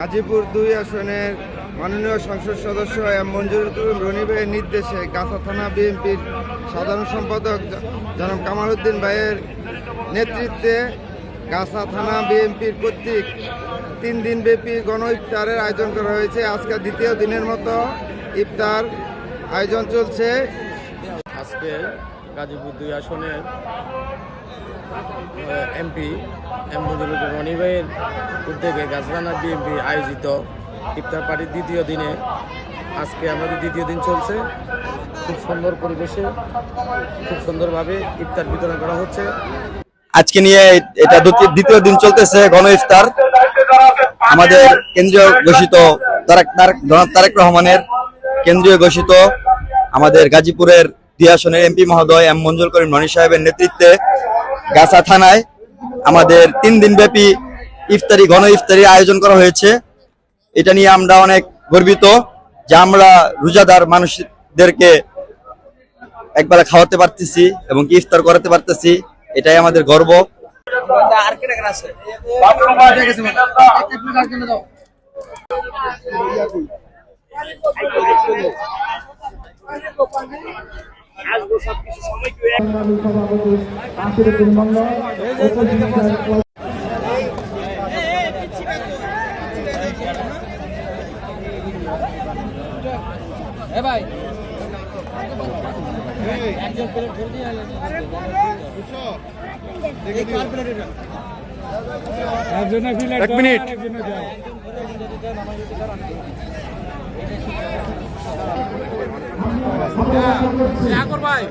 গাজীপুর 2 আসনের মাননীয় সংসদ সদস্য এম মঞ্জুরুল করিম রনি ভাইয়ের নির্দেশে গাছা থানা বিএনপির সাধারণ সম্পাদক জনাব কামাল উদ্দিন ভাইয়ের নেতৃত্বে গাছা থানা বিএনপির কর্তৃক 3 দিনব্যাপী গণ ইফতারের আয়োজন করা হয়েছে। আজকে দ্বিতীয় দিনের মতো ইফতার আয়োজন চলছে। আজকে গাজীপুর 2 আসনের এমপি এম মঞ্জুরুল করিম রনি ভাইয়ের উদ্যোগে গাছা থানা বিএনপি আয়োজিত ইফতার পার্টির দ্বিতীয় দিনে আজকে আমাদের দ্বিতীয় দিন চলছে। খুব সুন্দর পরিবেশে খুব সুন্দরভাবে ইফতার বিতরণ করা হচ্ছে। আজকে নিয়ে এটা দ্বিতীয় দিন চলতেছে গণ ইফতার। আমাদের কেন্দ্রীয় ঘোষিত তারেক রহমানের কেন্দ্রীয় ঘোষিত আমাদের গাজীপুরের 2 আসনের এমপি মহোদয় এম মঞ্জুরুল করিম রনি সাহেবের নেতৃত্বে গাছা থানায় আমাদের 3 দিনব্যাপী গণ ইফতারি আয়োজন করা হয়েছে। এটা নিয়ে আমরা অনেক গর্বিত যে আমরা রোজাদার মানুষদেরকে একবেলা খাওয়াতে পারতেছি এবং ইফতার করাতে পারতেছি, এটাই আমাদের গর্ব। ভাই এক মিনিট ভাই